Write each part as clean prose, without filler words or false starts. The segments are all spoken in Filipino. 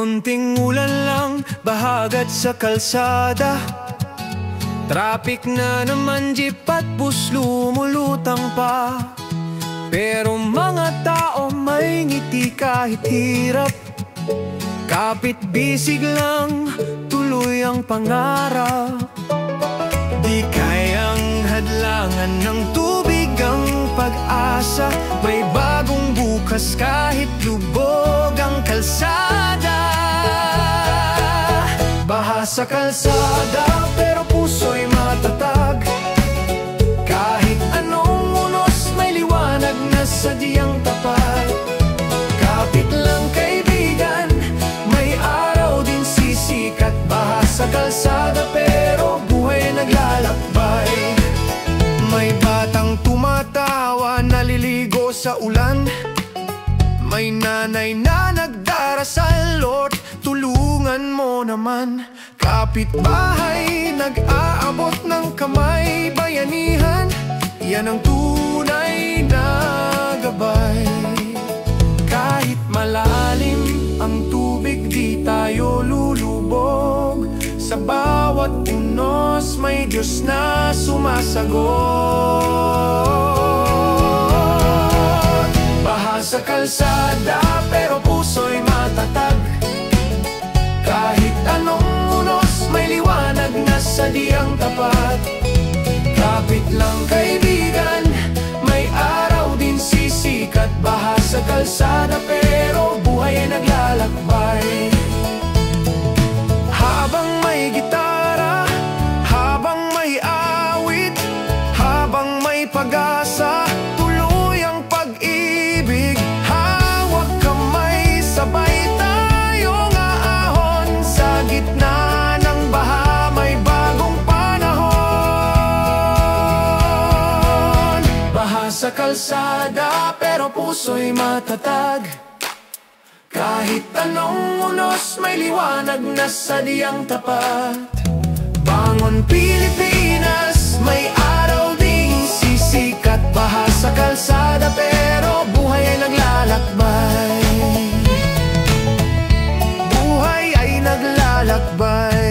Konting ulan lang, bahagat sa kalsada. Traffic na naman, jeep at bus lumulutang pa. Pero mga tao may ngiti kahit hirap. Kapit bisig lang, tuloy ang pangarap. Di kayang hadlangan ng tubig ang pag-asa. May bagong bukas kahit lubog ang kalsada. Baha sa kalsada pero puso'y matatag. Kahit anong unos may liwanag na sadyang tapat. Kapit lang kaibigan, may araw din sisikat. Baha sa kalsada pero buhay naglalakbay. May batang tumatawa, naliligo sa ulan. May nanay na nagdarasal, Lord, tulungan mo naman. Kapitbahay, nag-aabot ng kamay. Bayanihan, yan ang tunay na gabay. Kahit malalim ang tubig, di tayo lulubog. Sa bawat unos, may Diyos na sumasagot. Baha sa kalsada pero puso'y matatag. Kahit anong unos, may liwanag na sadyang tapat. Kapit lang kaibigan, may araw din sisikat. Baha sa kalsada pero buhay ay naglalakbay. Habang may gitara, habang may awit, habang may pag-asa, tuloy ang pag-ibig. Hawak kamay, sabay tayong aahon. Sa gitna ng baha, may bagong panahon. Baha sa kalsada pero puso'y matatag. Kahit anong unos, may liwanag na sadyang tapat. Bangon Pilipinas, may araw ding sisikat. Baha sa kalsada pero buhay ay naglalakbay. Buhay ay naglalakbay.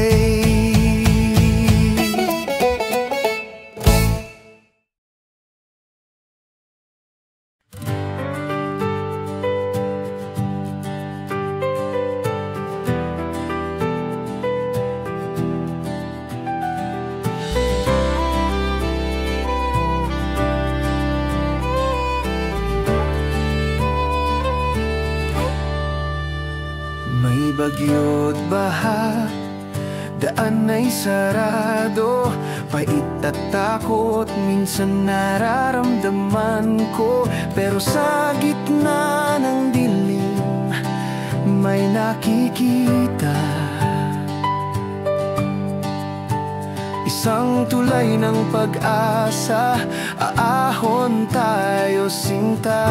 Bagyo't baha, daan ay sarado. Pait at takot, minsan nararamdaman ko. Pero sa gitna ng dilim, may nakikita. Isang tulay ng pag-asa, aahon tayo sinta.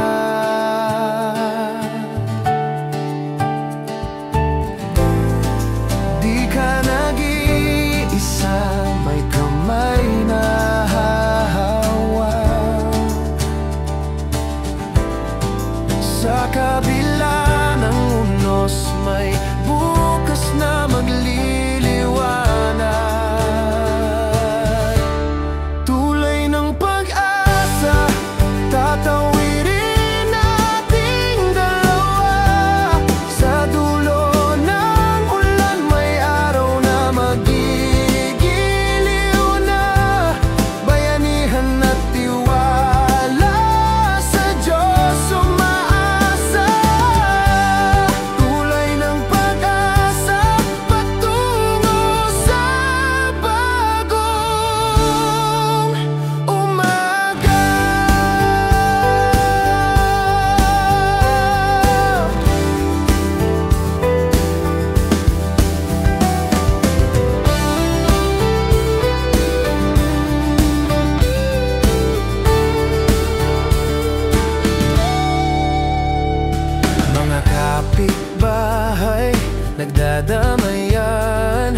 May kamay na hahawak. Sa kabila ng unos, may bukas na magliliwanag. Tulay ng pag-asa, tatawirin nating dalawa. Sa dulo ng ulan, may araw na nagdadamayan,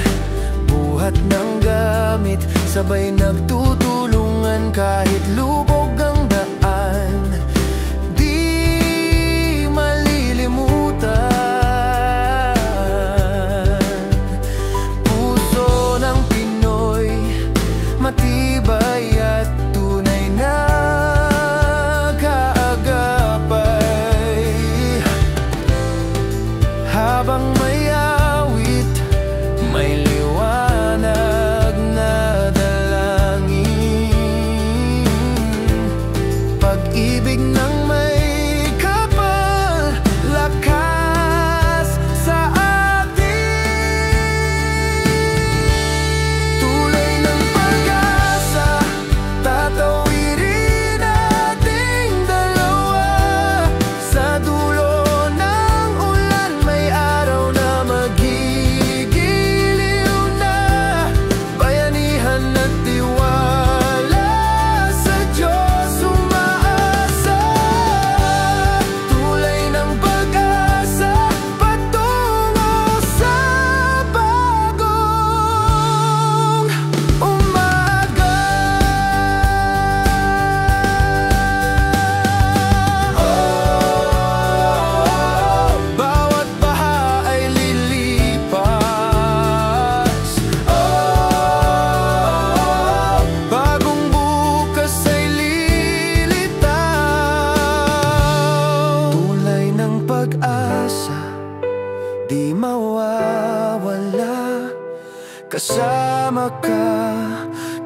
buhat ng gamit, sabay nagtutulungan kahit lubog ang daan. Di malilimutan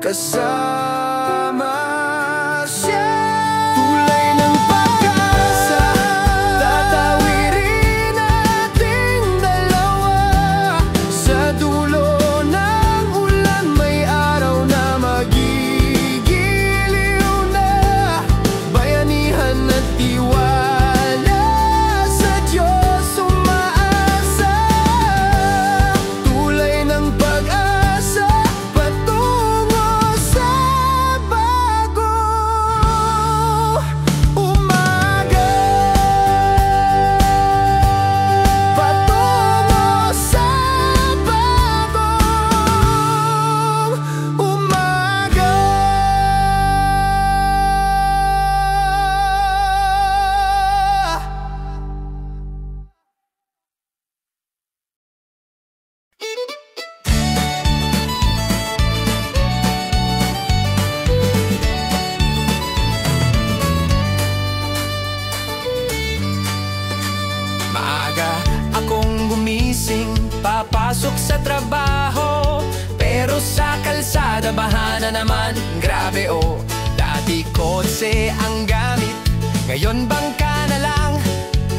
kasama siya. Tulay ng pag-asa, tatawirin nating dalawa. Sa dulo ng ulan may araw na magigiliw na. Bayanihan at tiwala sa Diyos umaasa. Tulay ng pag-asa patungo sa bagong umaga. Patungo sa bagong umaga. Maaga akong gumising, papasok sa trabaho. Pero sa kalsada baha na naman, grabe oh. Dati kotse ang gamit, ngayon bangka na lang.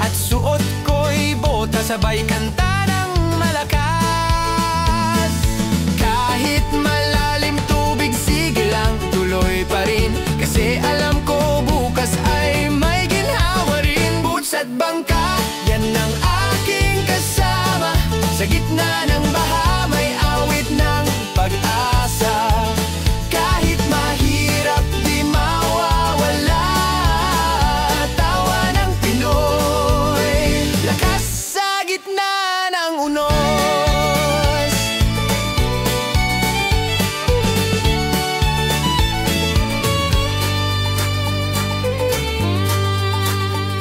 At suot ko'y bota, sabay kanta ng malakas. Kahit malalim tubig, sige lang, tuloy pa rin. Kasi alam ko bukas ay may ginhawa rin. Boots at bangka, yan ang aking kasama. Sa gitna ng baha may awit ng pag-asa. Kahit mahirap di mawawala, tawa ng Pinoy, lakas sa gitna ng unos.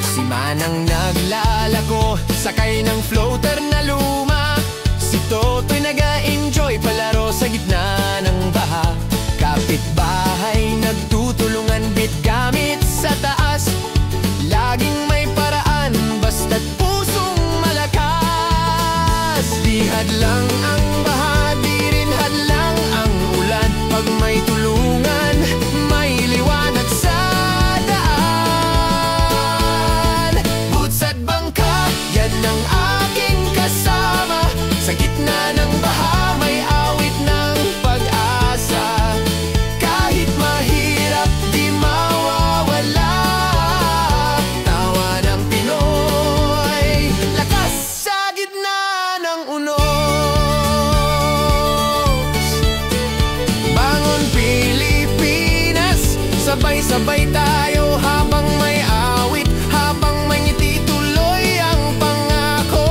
Si Manang naglalago, sakay ng floater na luma. Si Toto'y naga-enjoy palaro sa gitna ng baha. Kapitbahay nagtutulungan, bit gamit sa taas. Laging may paraan, basta't pusong malakas. Di hadlang ang baha, di rin hadlang ang ulan. Pag may tulungan, may liwanag sa daan. Boots at bangka, yan ang aking kasama. Sa gitna ng baha may awit ng pag-asa. Kahit mahirap di mawawala, tawa ng Pinoy, lakas sa gitna ng unos. Bangon Pilipinas, sabay-sabay tayo habang may awit, habang may ngiti, tuloy ang pangako.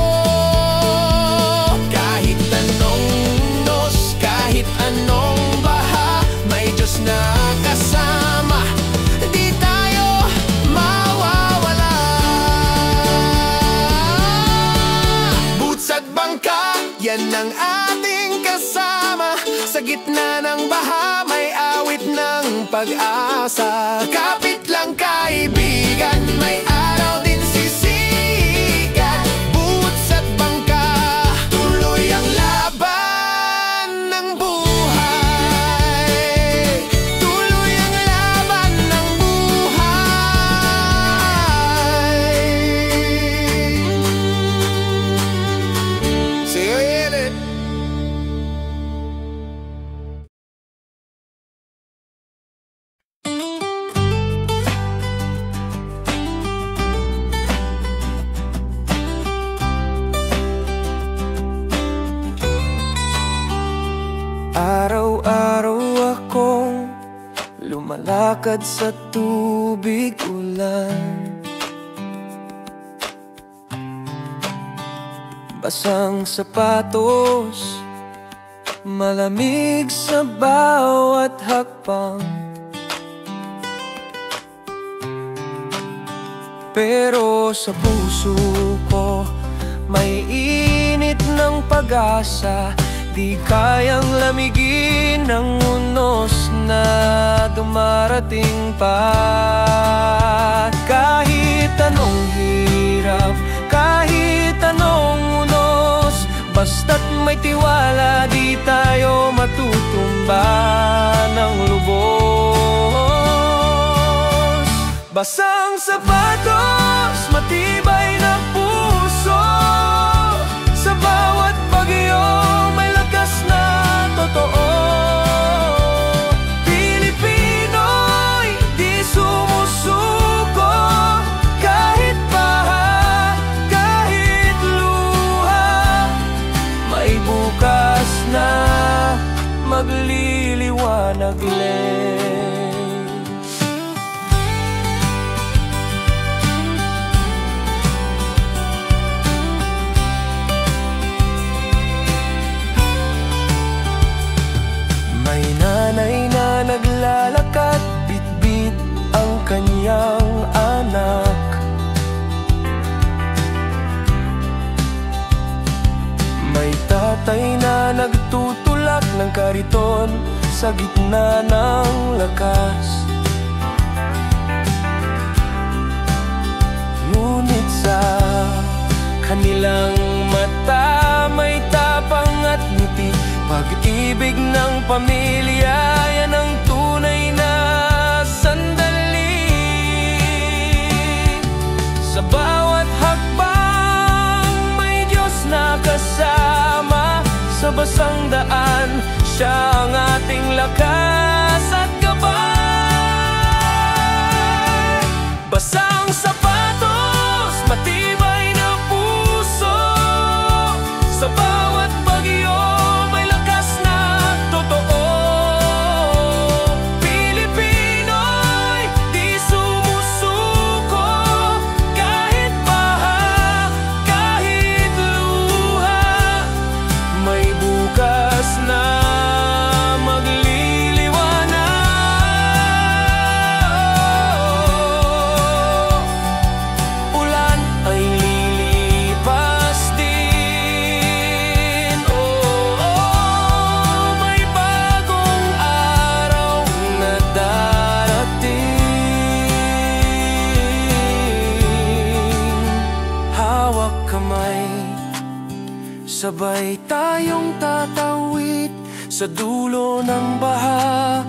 Kahit anong unos, kahit anong baha, may Diyos na kasama, di tayo mawawala. Boots at bangka, yan ang ating kasama. Sa gitna ng baha may awit ng pag-asa. Kapit lang kaibigan, may araw din sisikat. Boots at bangka, tuloy ang laban ng buhay. Tuloy ang laban ng buhay. Say it. Araw-araw akong lumalakad sa tubig ulan. Basang sapatos, malamig sa bawat hakbang. Pero sa puso ko may init ng pag-asa. Di kayang lamigin ang unos na dumarating pa. Kahit anong hirap, kahit anong unos, basta't may tiwala, di tayo matutumba ng Basang sapatos, matibay na puso. Sa bawat bagyo, may lakas na totoo. Pilipino'y di sumusuko. Kahit baha, kahit luha, may bukas na magliliwanag ulit. May nanay na naglalakad, bitbit ang kanyang anak. May tatay na nagtutulak ng kariton sa gitna ng lakas. Ngunit sa kanilang mata may tapang at ngiti. Pag-ibig ng pamilya, yan ang tunay na sandali. Sa bawat hakbang may Diyos na kasama. Sa basang daan, siya ang ating lakas at gabay. Basang sapatos, matibay na puso. Sa bawat bagyo, may lakas na totoo. Pilipino'y di sumusuko. Kahit baha, kahit luha, may bukas na magliliwanag. Ulan ay lilipas din. May bagong araw na darating. Hawak kamay, sabay tayong tatawid sa dulo ng baha.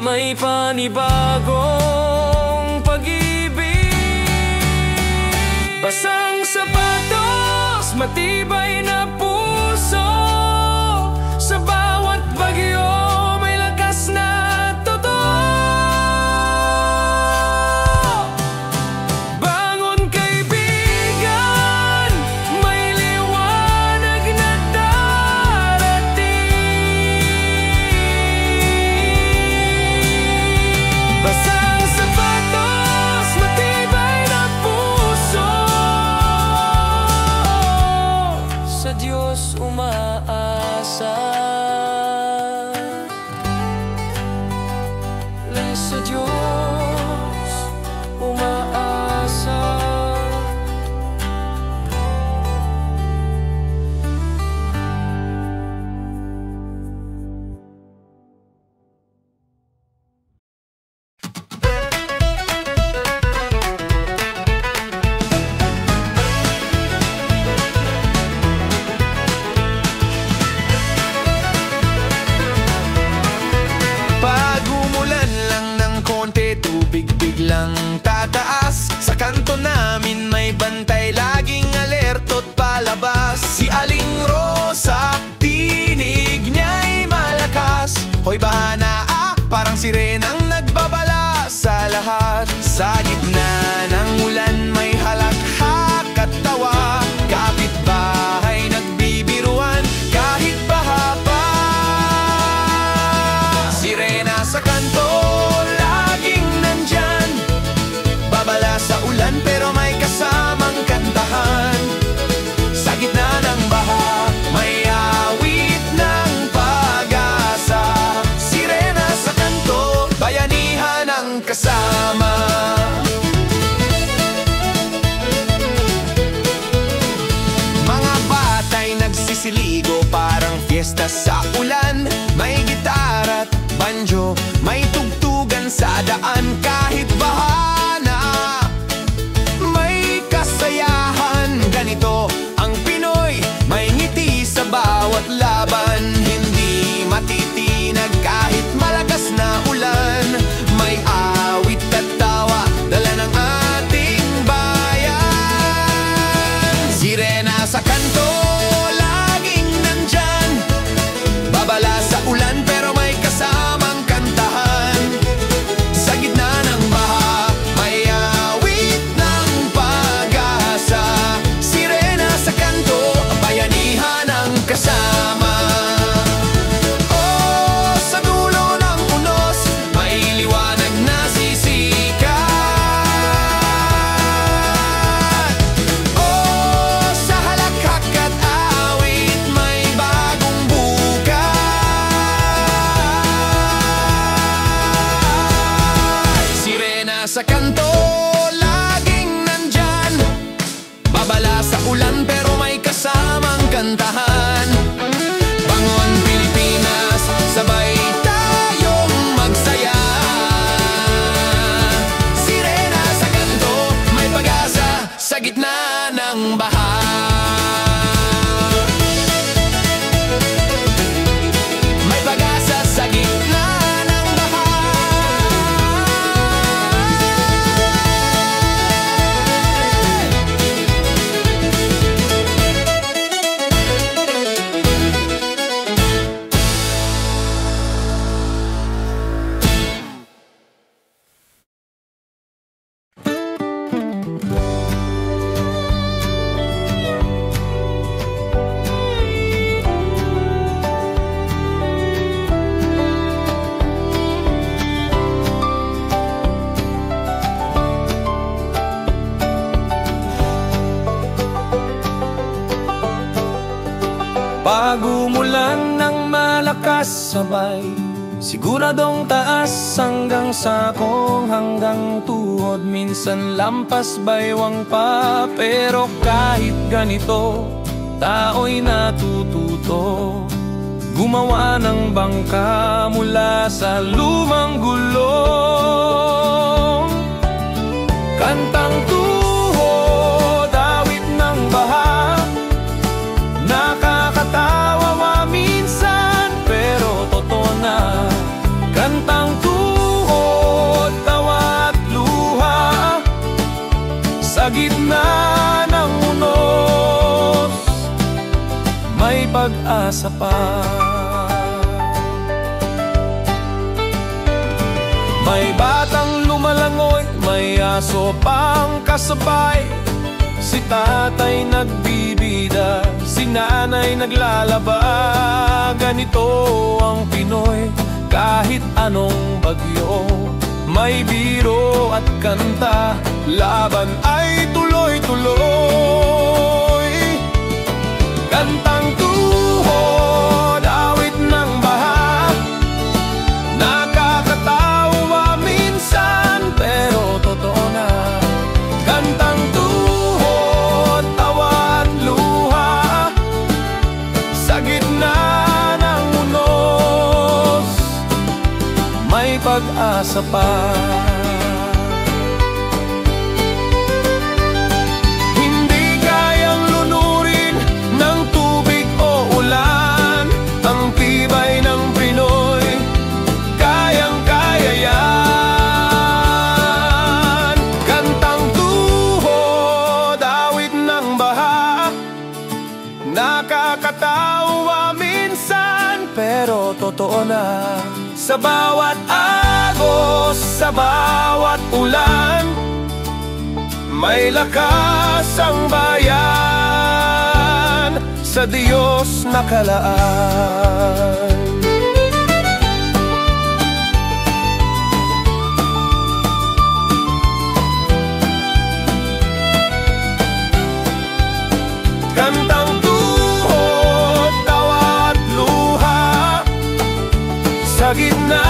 May panibagong pag-ibig. Basang sapatos, matibay na puso. Sa bawat bagyo, may lakas na totoo. Bangon kaibigan, may liwanag na darating. Basang sapatos, matibay na puso. Sa Diyos umaasa. Sa Diyos umaasa. Pag umulan lang ng konti, tubig biglang tataas. Sa kanto namin may bantay, laging alerto't palabas. Si Aling Rosa, tinig niya'y malakas. Hoy bahana parang sirenang nagbabala sa lahat. Sa gitna ng ulan may halakhak at tawa. Kapitbahay nagbibiruan kahit baha pa. Sirena sa kanto, laging nandyan. Babala sa ulan pero may kasamang kantahan. Sa gitna ng baha, may awit ng pag-asa. Sirena sa kanto, bayanihan ang kasama. sa kanto, laging nandyan. Babala sa ulan pero may kasamang kantahan. Bangon Pilipinas, sabay tayong magsaya. Sirena sa kanto, may pag-asa sa gitna ng baha. May pag-asa sa gitna ng baha. Pag umulan ng malakas sabay, siguradong taas hanggang sakong, hanggang tuhod. Minsan lampas baywang pa, pero kahit ganito, tao'y natututo gumawa ng bangka mula sa lumang gulong. Kantang tuhod, awit ng baha, nakakatawa minsan pero totoo na. Kantang tuhod, tawa at luha, sa gitna ng unos, may pag-asa pa. May batang lumalangoy, may aso pang kasabay. Si tatay nagbibida, si nanay naglalaba. Ganito ang Pinoy, kahit anong bagyo. May biro at kanta, laban ay tuloy-tuloy. Kantang tuhod, awit ng baha, nakakatawa minsan pero totoo na. Kantang tuhod, tawa at luha, sa gitna ng unos, may pag-asa pa. Hindi kayang lunurin ng tubig o ulan ang tibay ng Pinoy, kayang-kaya yan. Kantang tuhod, awit ng baha, nakakatawa minsan pero totoo na. Sa bawat agos, sa bawat ulan, may lakas ang bayan, sa Diyos nakalaan. Kantang tuhod, tawa at luha, sa gitna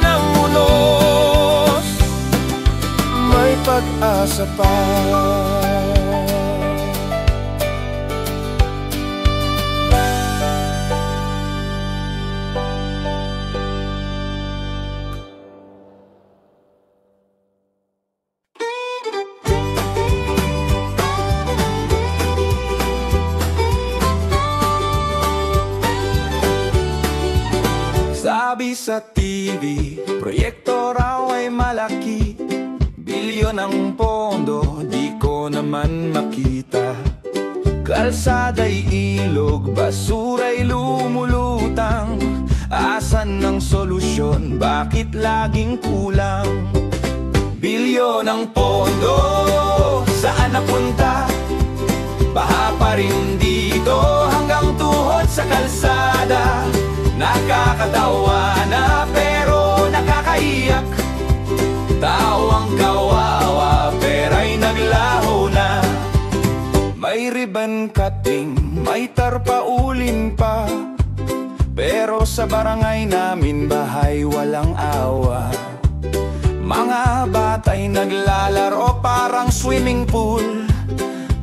ng unos, may pag-asa pa. Sabi sa TV, proyekto raw ay malaki, bilyon ang pondo, di ko naman makita. Kalsada'y ilog, basura'y lumulutang, asan ang solusyon, bakit laging kulang? Bilyon ang pondo, saan napunta? Baha pa rin dito hanggang tuhod sa kalsada. Nakakatawa na pero nakakaiyak, tawang kawawa pera'y naglaho na. May ribbon cutting, may tarpaulin pa, pero sa barangay namin bahay walang awa. Mga bata lahat ay naglalaro parang swimming pool.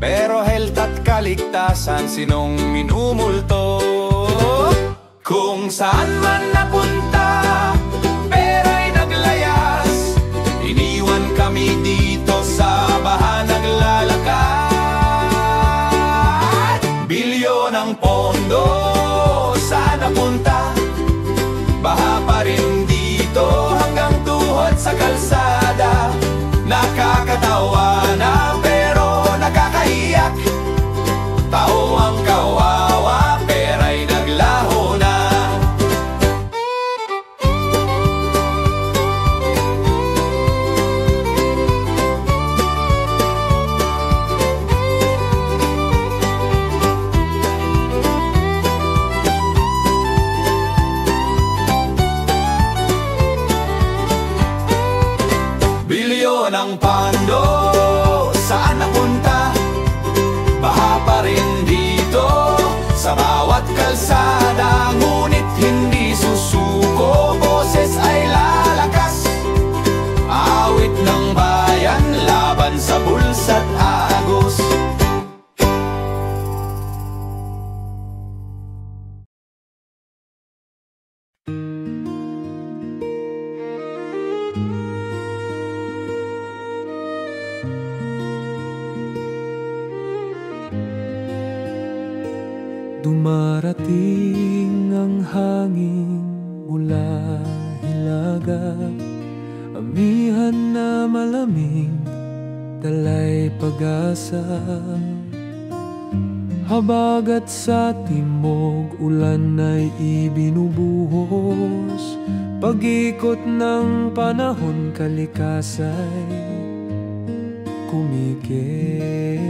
Pero health at kaligtasan, sinong minumulto? Kung saan man napunta, pera'y naglayas. Iniwan kami dito sa baha naglalakad. Bilyon ang pondo, saan napunta? Baha pa rin dito hanggang tuhod sa kalsada. Nakakatawa na pero nakakaiyak. Tao ang kawawa, pera'y naglaho na. Bilyon ang pando, saan napunta? Baha pa rin dito sa bawat kalsada. Ngunit hindi susuko, boses ay lalakas. Awit ng bayan laban sa bulsa't agos. Dumarating ang hangin mula hilaga, amihan na malamig, dalay pag-asa. Habagat sa timog, ulan ay ibinubuhos. Pag-ikot ng panahon, kalikasay kumikilos.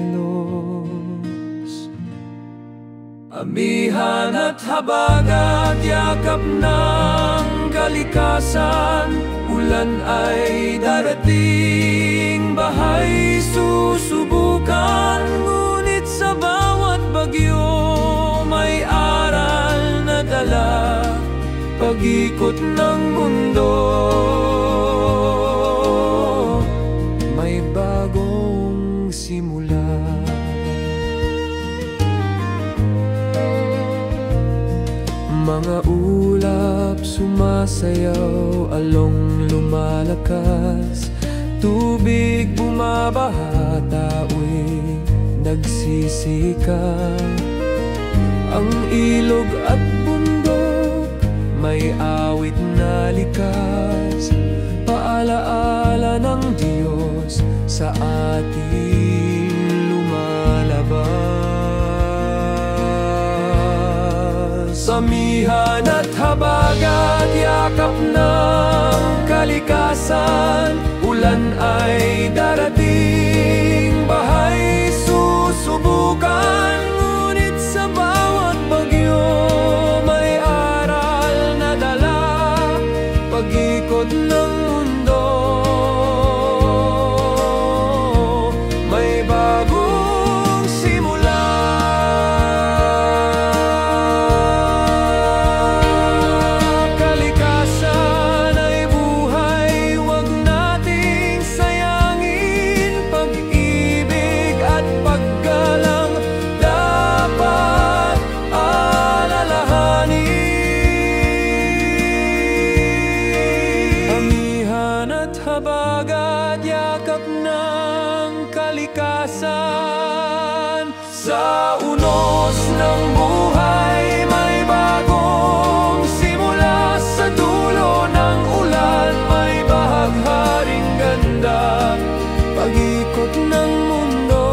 Amihan at habagat, yakap ng kalikasan. Ulan ay darating, bahay susubukan. Ngunit sa bawat bagyo, may aral na dala. Pag-ikot ng mundo, may bagong simula. Mga ulap sumasayaw, along lumalakas. Tubig bumabaha, tao'y nagsisika. Ang ilog at bundok, may awit na likas. Paalaala ng Diyos sa ating lumalabas. Amihan at habagat, yakap ng kalikasan. Ulan ay darating, bahay susubukan. Ngunit sa bawat bagyo, may aral na dala. Pag-ikot ng mundo, may bagong simula. Habagat, yakap ng kalikasan. Sa unos ng buhay, may bagong simula. Sa dulo ng ulan, may bahagharing ganda. Pag-ikot ng mundo,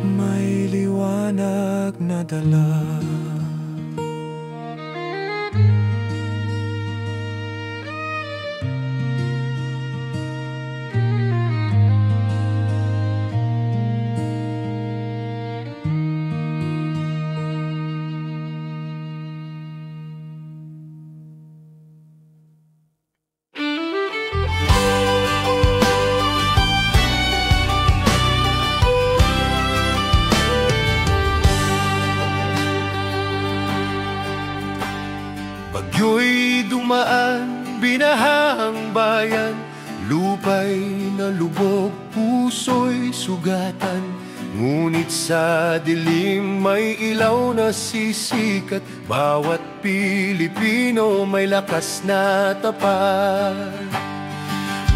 may liwanag na dala. Bagyo'y dumaan, binahang bayan, lupa'y nalubog, puso'y sugatan. Ngunit sa dilim may ilaw na sisikat, bawat Pilipino may lakas na tapat.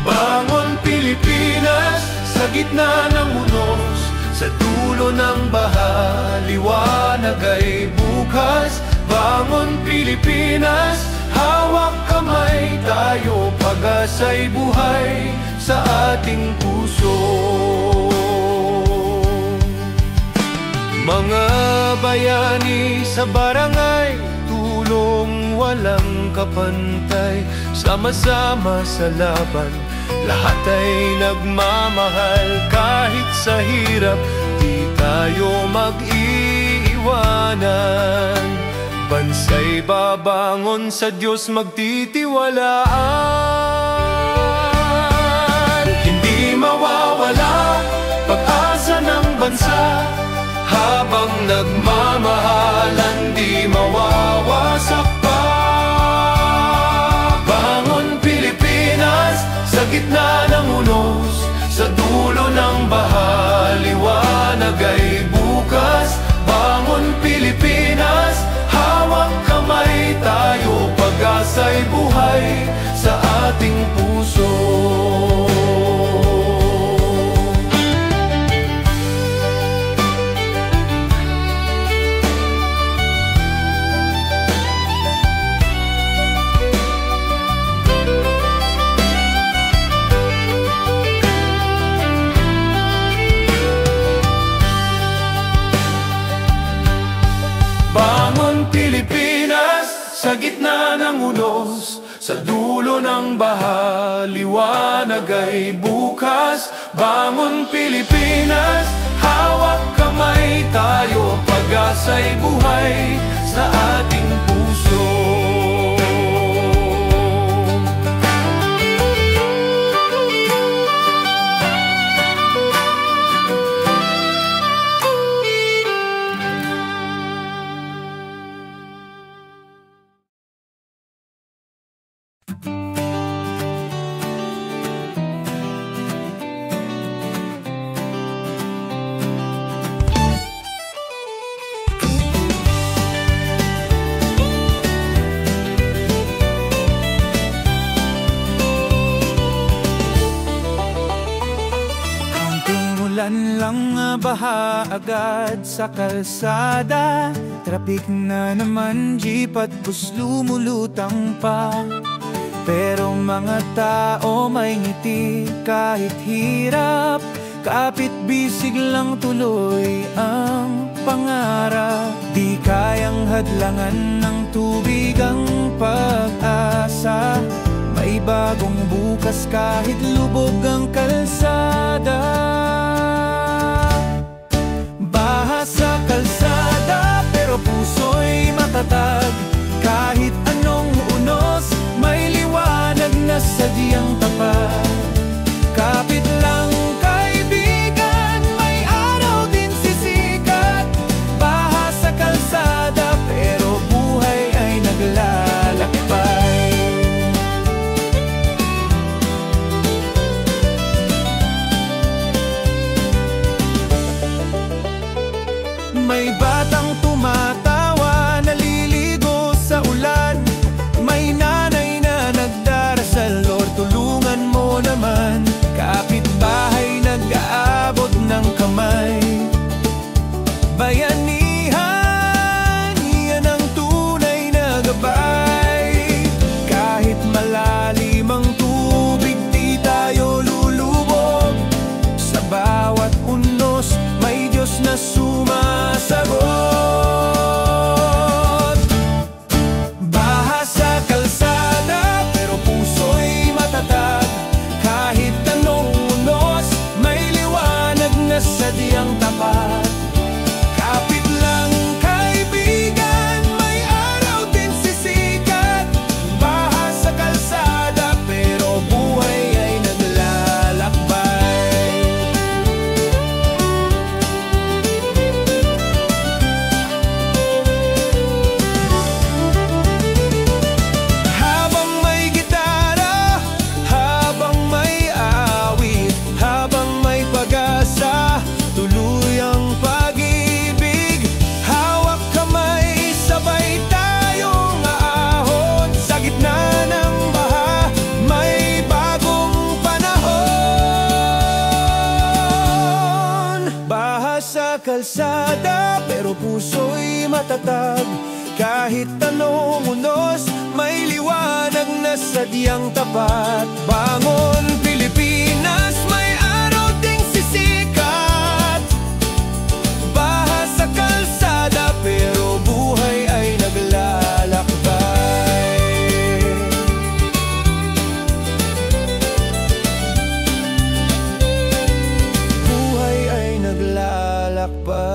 Bangon Pilipinas, sa gitna ng unos, sa dulo ng baha, liwanag ay bukas. Bangon Pilipinas, hawak kamay tayo, pag-asa'y buhay sa ating puso. Mga bayani sa barangay, tulong walang kapantay, sama-sama sa laban, lahat ay nagmamahal. Kahit sa hirap, di tayo mag-iiwanan. Bansa'y babangon, sa Diyos magtitiwalaan. Hindi mawawala pag-asa ng bansa, habang nagmamahalan di mawawasak pa. Bangon Pilipinas, sa gitna ng unos, sa dulo ng baha, liwanag ay bukas. Bangon Pilipinas, hawak kamay tayo, pag-asa'y buhay sa ating puso. Bangon Pilipinas, sa gitna ng unos, sa dulo ng baha, liwanag ay bukas. Bangon Pilipinas, hawak kamay tayo, pag-asa'y buhay sa ating puso. Ulan lang baha agad sa kalsada, trapik na naman, jeep at bus lumulutang pa. Pero mga tao may ngiti kahit hirap, kapit bisig lang tuloy ang pangarap. Di kayang hadlangan ng tubig ang pag-asa, may bagong bukas kahit lubog ang kalsada. Baha sa kalsada pero puso'y matatag, kahit anong unos may liwanag na sadyang tapat. Kapit lang kaibigan, may araw din sisikat. Baha sa kalsada pero buhay ay naglalakbay. May kalsada pero puso'y matatag. Kahit anong unos, may liwanag na sadyang tapat. Bangon Pilipinas, may araw ding sisikat. Baha sa kalsada pero buhay ay naglalakbay. Buhay ay naglalakbay.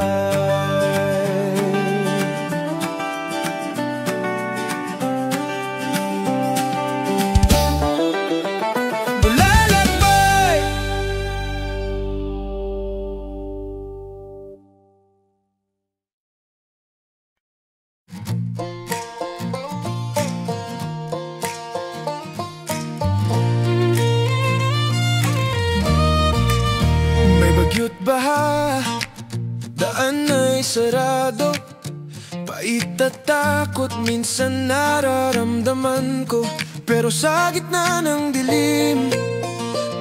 Bagyot baha, daan ay sarado. Pait at takot minsan nararamdaman ko. Pero sa gitna ng dilim,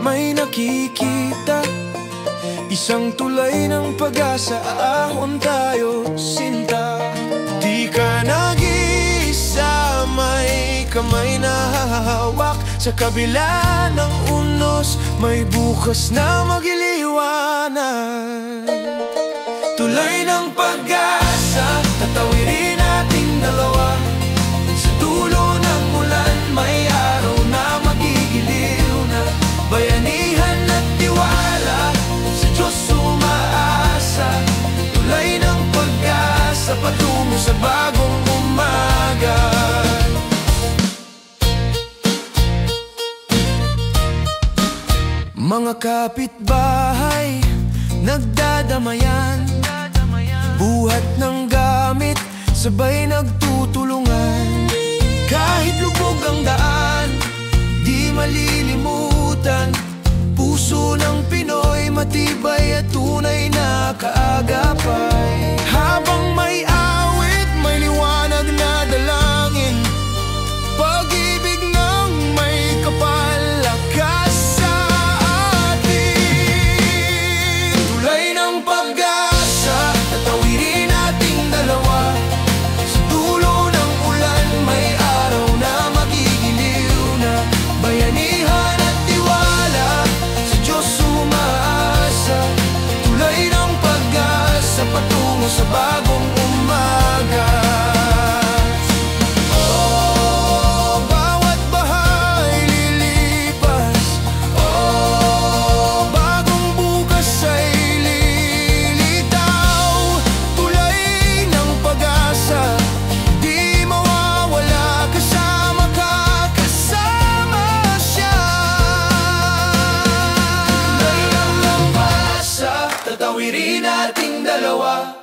may nakikita. Isang tulay ng pag-asa, aahon tayo sinta. Di ka nag-iisa, may kamay na hahawak. Sa kabila ng unos, may bukas na magliliwanag. Tulay ng pag-asa, tatawirin nating dalawa. Sa dulo ng ulan, may araw na magigiliw na. Bayanihan at tiwala, sa Diyos umaasa. Tulay ng pag-asa, patungo sa bagong umaga. Mga kapitbahay, nagdadamayan. Buhat ng gamit, sabay nagtutulungan. Kahit lubog ang daan, di malilimutan. Puso ng Pinoy, matibay at tunay na kaagapay. Habang may awit, may liwanag na dalangin. Pag-ibig ng may kapal, lakas sa atin. Tulay ng pag-asa, tatawirin nating dalawa. Sa dulo ng ulan, may araw na magigiliw na. Bayanihan at tiwala, sa Diyos umaasa. Tulay ng pag-asa, patungo sa bagong umaga. Tatawirin nating dalawa.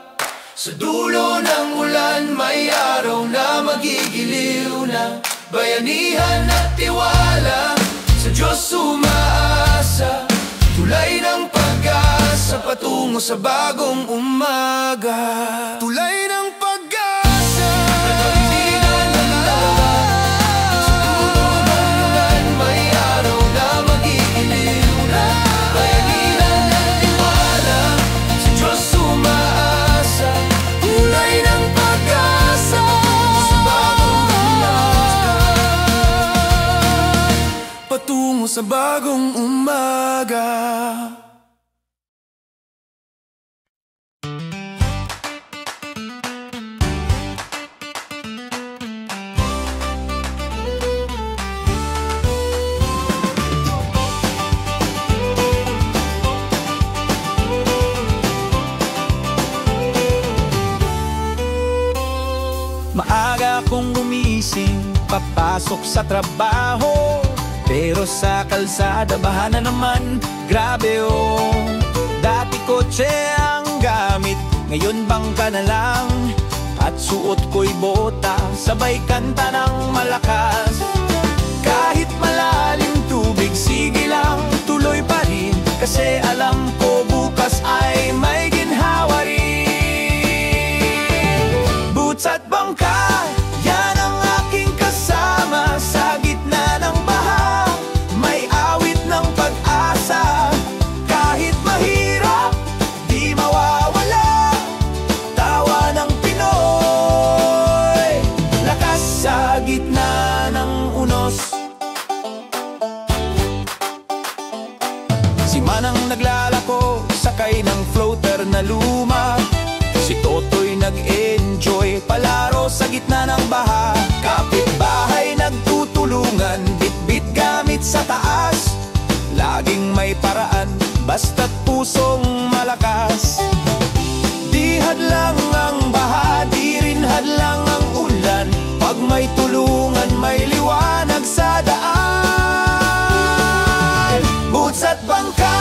Sa dulo ng ulan, may araw na magigiliw na. Bayanihan at tiwala, sa Diyos umaasa. Tulay ng pag-asa, patungo sa bagong umaga. Tulay ng pag-asa, tatawirin nating dalawa. Sa dulo ng ulan, may araw na magigiliw na. Bayanihan at tiwala, sa Diyos umaasa. Tulay ng pag-asa, sa bagong umaga. Patungo sa bagong umaga. Maaga akong gumising, papasok sa trabaho. Pero sa kalsada, baha na naman, grabe oh. Dati kotse ang gamit, ngayon bangka na lang. At suot ko'y bota, sabay kanta ng malakas. Kahit malalim tubig, sige lang, tuloy pa rin. Kasi alam ko bukas ay may ginhawa rin. Boots at bangka, yan ang aking kasama. Sa gitna ng baha, may awit ng pag-asa. Kahit mahirap, di mawawala na luma. Si Totoy nag-enjoy palaro sa gitna ng baha. Kapitbahay nagtutulungan, bit-bit gamit sa taas. Laging may paraan, basta't pusong malakas. Di hadlang ang baha, di rin hadlang ang ulan. Pag may tulungan, may liwanag sa daan. Boots at bangka,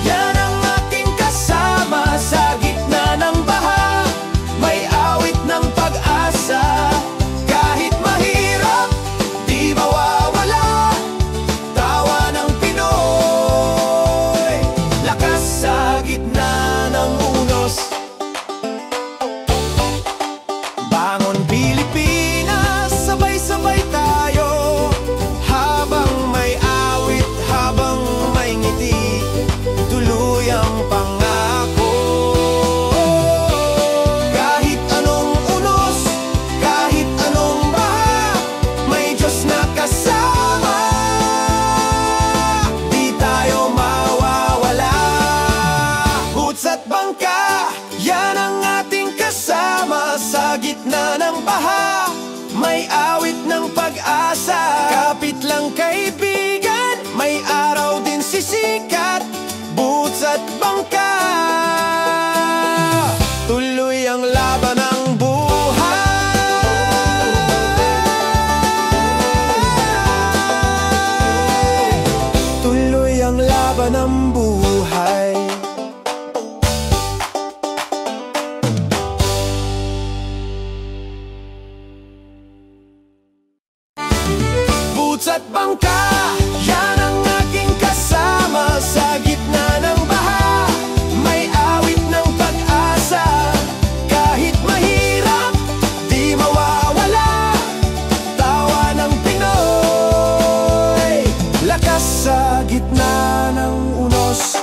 yan ang ating kasama. Sa gitna ng baha, may awit ng pag-asa. Kahit mahirap, di mawawala tawa ng Pinoy. Lakas sa gitna ng unos. Bangon Pilipinas, sabay-sabay tayo. Habang may awit, habang may ngiti, tuloy ang pangako. Kahit anong unos, kahit anong baha, may Diyos na kasama. Di tayo mawawala. Boots at bangka, yan ang ating kasama. Sa gitna ng baha, may awit ng pag-asa. Kapit lang kaibigan, may araw din sisikat. Boots at bangka, tuloy ang laban ng buhay. Tuloy ang laban ng buhay. Boots at bangka, yan ang aking kasama. Sa gitna ng baha, may awit ng pag-asa. Kahit mahirap, di mawawala tawa ng Pinoy. Lakas sa gitna ng unos.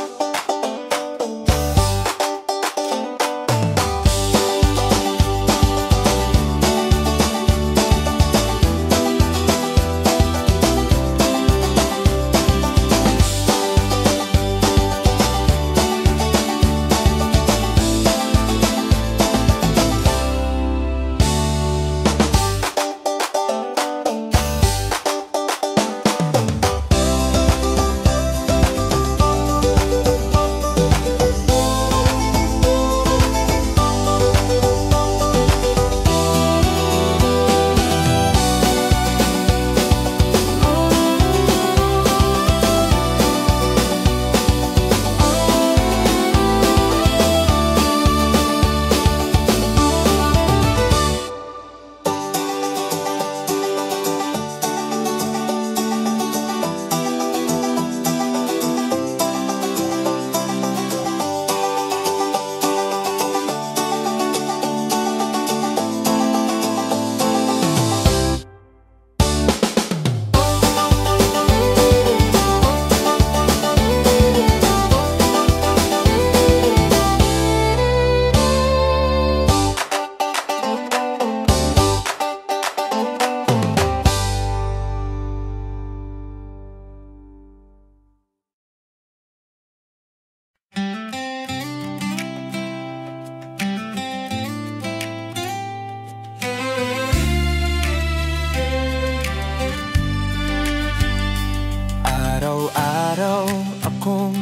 Araw-araw akong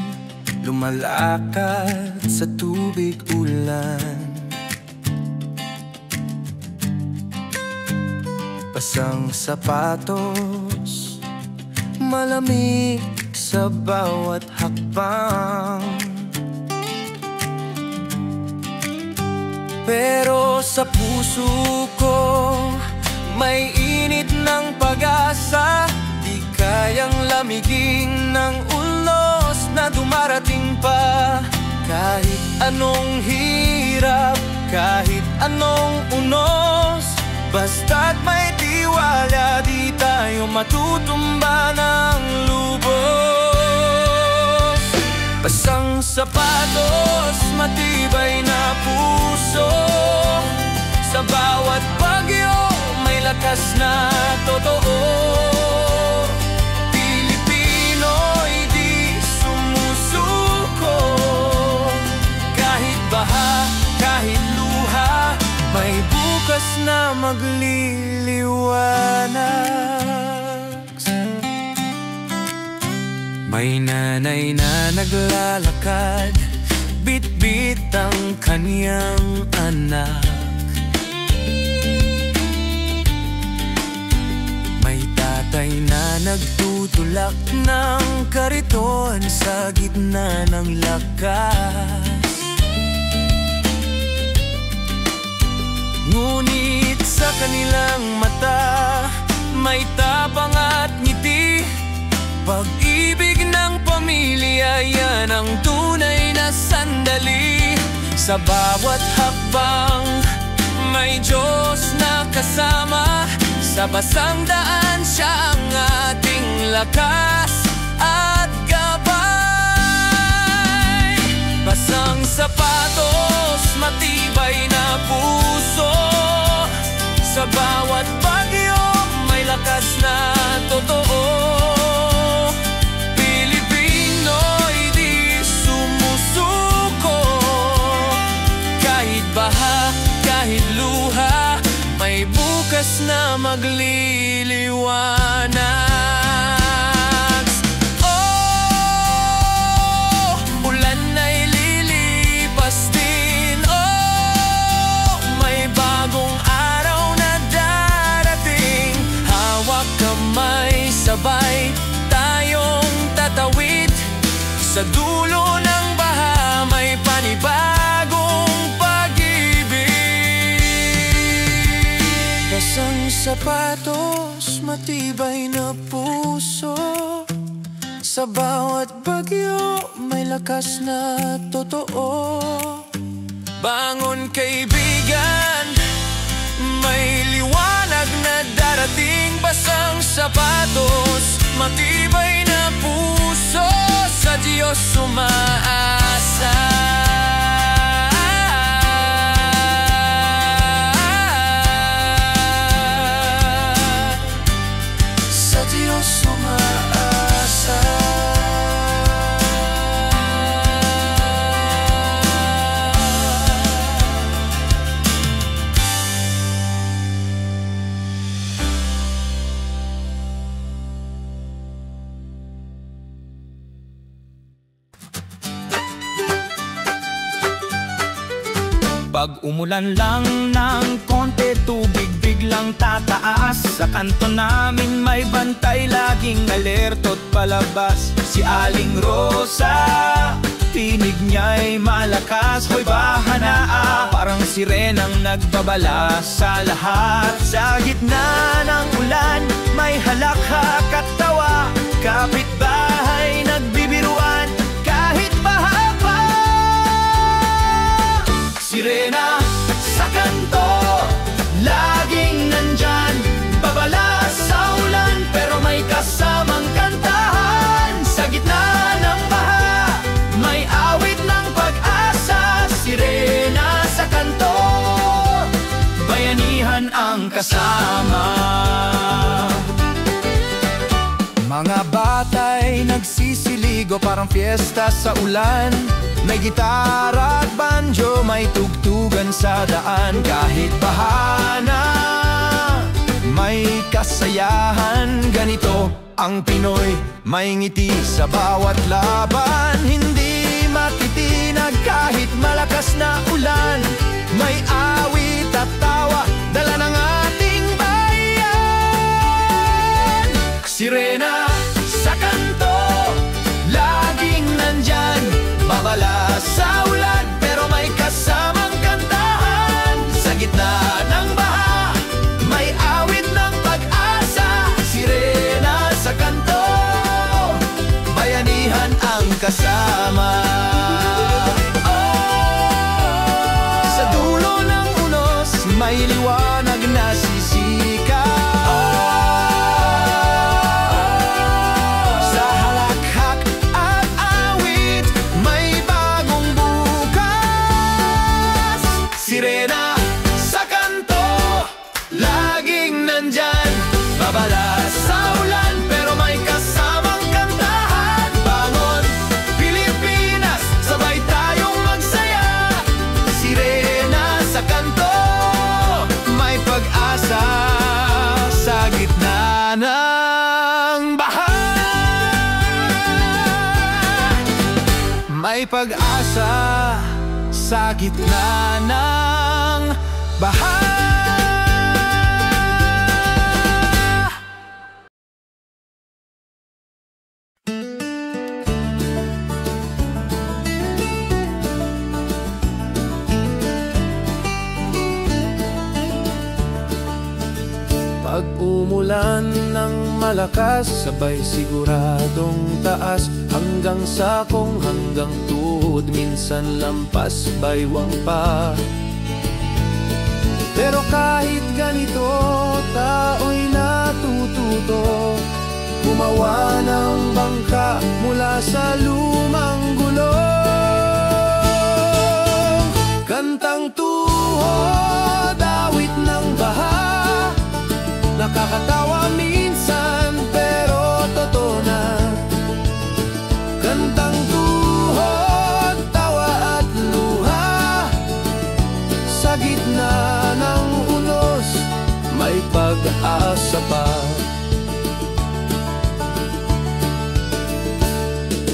lumalakad sa tubig ulan. Basang sapatos, malamig sa bawat hakbang. Pero sa puso ko may init ng pag-asa. Di kayang lamigin ng ulos na dumarating pa. Kahit anong hirap, kahit anong unos, basta't may tiwala, di tayo matutumba ng lubos. Basang sapatos, matibay na puso. Sa bawat bagyo, may lakas na totoo. Pilipino'y di sumusuko. Kahit baha bukas na magliliwanag. May nanay na naglalakad, bit-bit ang kaniyang anak. May tatay na nagtutulak ng kariton sa gitna ng lakas. Ngunit sa kanilang mata may tapang at ngiti. Pag-ibig ng pamilya, yan ang tunay na sandali. Sa bawat hakbang may Diyos na kasama. Sa basang daan siya ang ating lakas at gabay. Basang sapatos, matibay na puso. Sa bawat bagyo may lakas na totoo. Kahit luha, may bukas na magliliwanag. Oh, ulan ay lilipas din. Oh, may bagong araw na darating. Hawak kamay, sabay tayong tatawid. Sa dulo ng baha may panibagong basang sapatos, matibay na puso. Sa bawat bagyo may lakas na totoo. Bangon kaibigan, may liwanag na darating. Basang sapatos, matibay na puso. Sa Diyos umaasa. Pag umulan lang ng konti, tubig biglang tataas. Sa kanto namin may bantay, laging alerto't palabas. Si Aling Rosa, tinig niya'y malakas. Hoy bahanaa, parang sirenang nagbabala sa lahat. Sa gitna ng ulan, may halakhak at tawa. Kapitbahay nagbibiruan, kahit baha pa. Sirena sa kanto, laging nandyan. Babala sa ulan, pero may kasamang kantahan. Sa gitna ng baha, may awit ng pag-asa. Sirena sa kanto, bayanihan ang kasama. Mga bata'y nagsisiligo, parang fiesta sa ulan. May gitara at banjo, may tugtugan sa daan. Kahit bahana, may kasayahan. Ganito ang Pinoy, may ngiti sa bawat laban. Hindi matitinag kahit malakas na ulan. May awit at tawa, dala ng ating bayan. Sirena sa kanto, laging nandyan. Babala sa ulan, pero may kasamang kantahan. Sa gitna ng baha, may awit ng pag-asa. Sirena sa kanto, bayanihan ang kasama. Sa dulo ng unos, may liwanag na sisika. Sa halakhak at awit, may bagong bukas. Sirena sa kanto, laging nandyan. Babala sa ulan, pero may kasamang kantahan. Bangon, Pilipinas! pag-asa sa gitna ng baha. May pag-asa sa gitna ng baha. Pag umulan ng malakas, sabay siguradong taas, hanggang sakong, hanggang tuhod, minsan lampas, baywang pa. Pero kahit ganito, tao'y natututo gumawa ng bangka mula sa lumang gulong. Kantang tuhod, awit ng baha, nakakatawa minsan pero totoo na. Kantang tuhod, tawa at luha, sa gitna ng unos may pag-asa pa.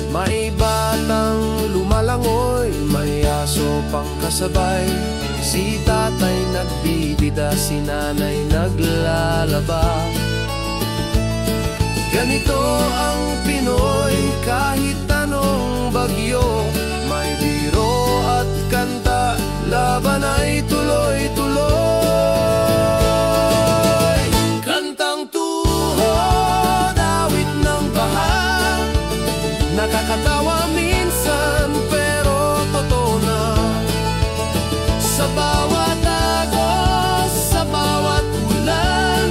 May batang lumalangoy, may aso pang kasabay. Si tatay nagbibida, si nanay naglalaba. Ganito ang Pinoy, kahit anong bagyo, may biro at kanta, laban ay tuloy-tuloy. Kantang tuhod, awit ng baha, nakakatawa minsan pero totoo na. Sa bawat agos, sa bawat ulan,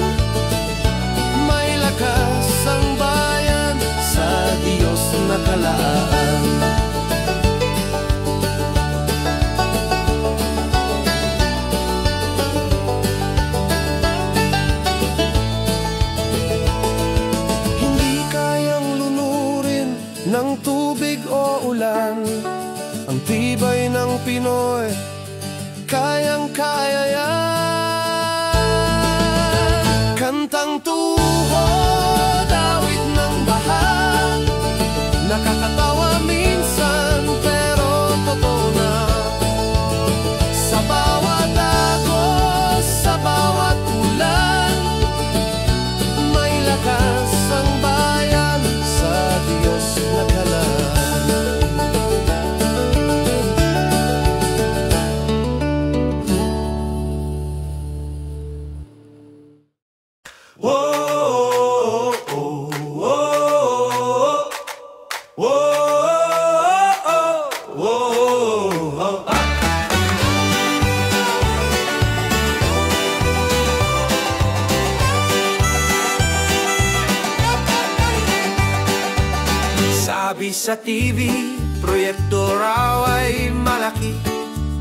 may lakas ang bayan, sa Diyos nakalaan. Hindi kayang lunurin ng tubig o ulan, ang tibay ng Pinoy, kayang-kaya yan. Kantang tuhod, awit ng baha, nakakatawa minsan pero totoo na. Sa bawat agos, sa bawat ulan, may lakas ang bayan, sa Diyos nakalaan. Sabi sa TV, proyekto raw ay malaki,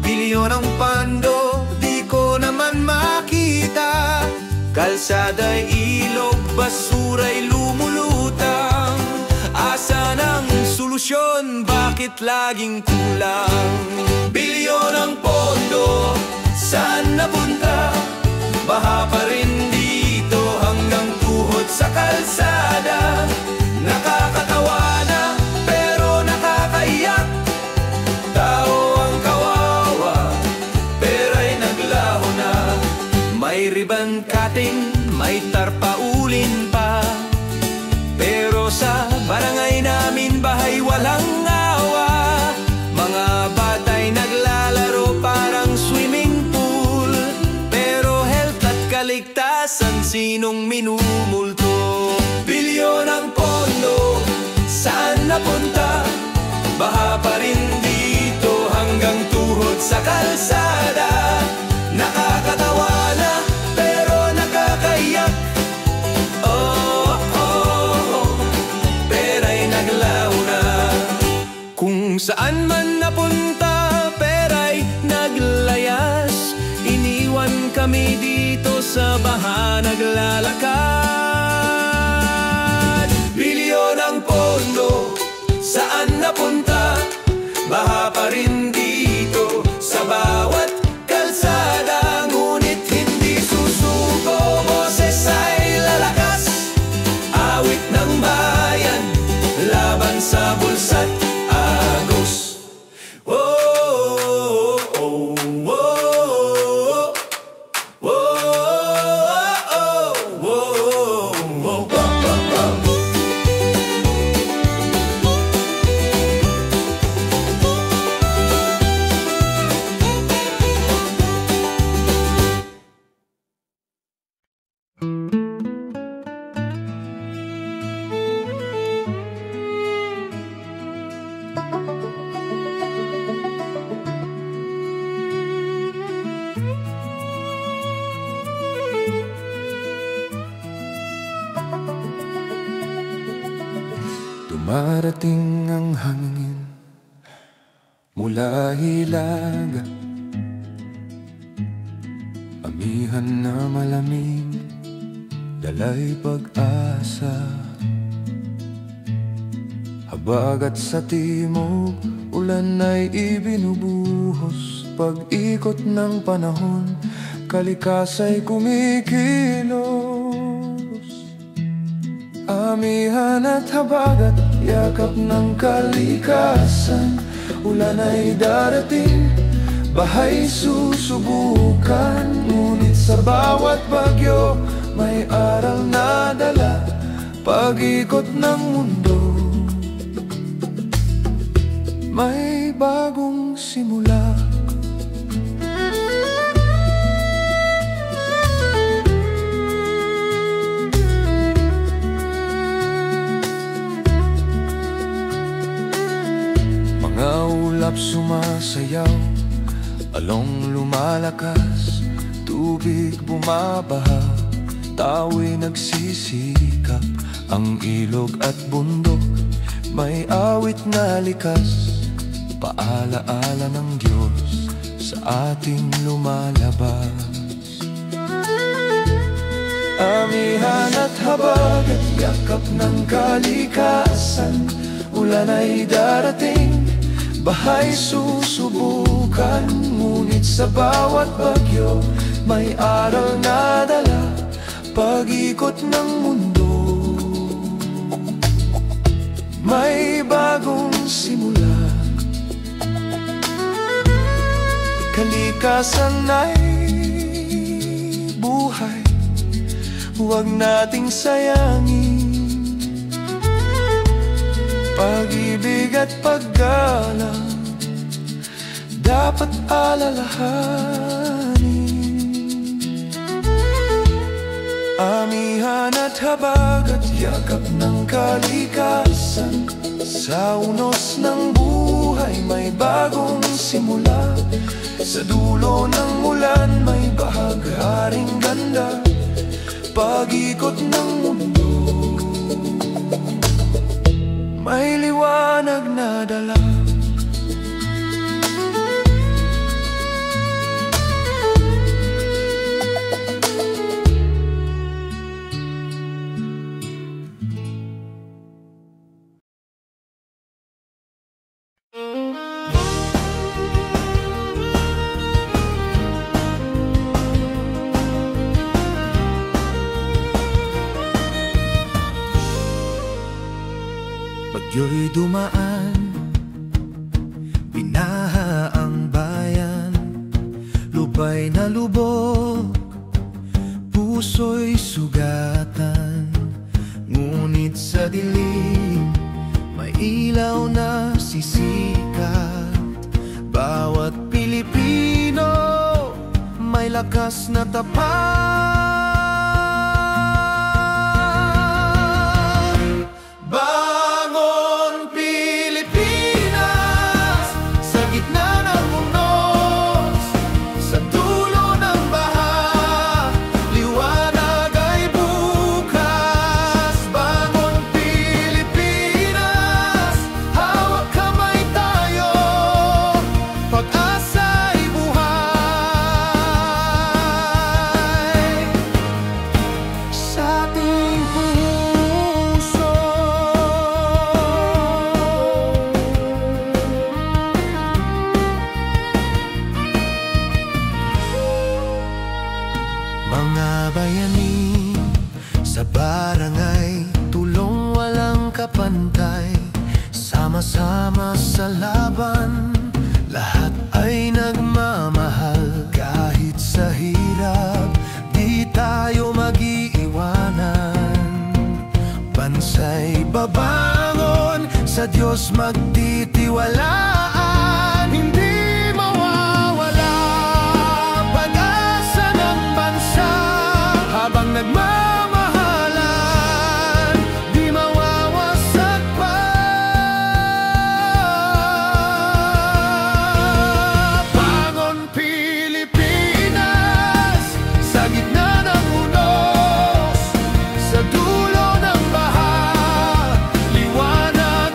bilyon ang pando, di ko naman makita. Kalsada'y ilog, basura'y lumulutang, asan ang solusyon, bakit laging kulang? Bilyon ang pondo, saan napunta? Baha pa rin dito, hanggang tuhod sa kalsada. Nakakatawa na, pero nakakaiyak, tao ang kawawa, pera'y naglaho na. May ribbon cutting, may tarpaulin pa, pero sa barangay namin bahay walang awa. Mga batay naglalaro parang swimming pool, pero health at kaligtasan sinong minumulto? Bilyon ang pondo, saan napunta? Baha pa rin dito, hanggang tuhod sa kalsada. Nakakatawa na, pero nakakaiyak, oh, oh, pera'y naglaho na. Kung saan man napunta, pera'y naglayas, iniwan kami dito sa baha naglalakad. Bilyon ang pondo, saan napunta? Baha pa rin dito sa bawat kalsada, ngunit hindi susuko. Dumarating ang hangin mula hilaga, amihan na malamig, dalay pag-asa. Habagat sa timog, ulan ay ibinubuhos. Pag-ikot ng panahon, kalikasa'y kumikilos. Amihan at habagat, yakap ng kalikasan. Ulan ay darating, bahay susubukan. Ngunit sa bawat bagyo, may aral na dala. Pag-ikot ng mundo, may bagong simula. Mga ulap sumasayaw, along lumalakas, tubig bumabaha, tao'y nagsisikap. Ang ilog at bundok may awit na likas, paalaala ng Diyos sa ating lumalabas. Amihan at habagat, yakap ng kalikasan. Ulan ay darating, bahay susubukan. Ngunit sa bawat bagyo, may aral na dala. Pag-ikot ng mundo, may bagong simula. Kalikasan ay buhay, huwag nating sayangin. Pag-ibig at paggalang dapat alalahanin. Amihan at habagat, yakap ng kalikasan. Sa unos ng buhay, may bagong simula. Sa dulo ng ulan, may bahagharing ganda. Pag-ikot ng mundo, may liwanag na dala. Bagyo'y dumaan, binaha ang bayan. Lubay na lubog, puso'y sugatan. Ngunit sa dilim, may ilaw na sisikat. Bawat Pilipino, may lakas na tapat. Mga bayani sa barangay, tulong walang kapantay. Sama-sama sa laban, lahat ay nagmamahal. Kahit sa hirap, di tayo mag-iiwanan. Bansa'y babangon, sa Diyos magtitiwalaan. Hindi habang nagmamahalan, di mawawasak pa. Bangon Pilipinas, sa gitna ng unos, sa dulo ng baha, liwanag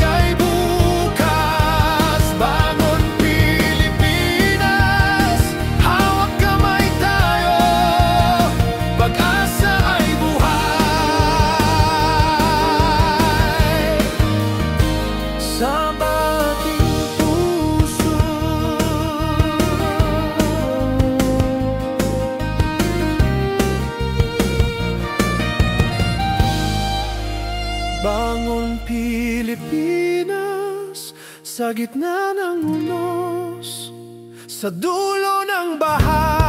Pilipinas, sa gitna ng unos, sa dulo ng bahay.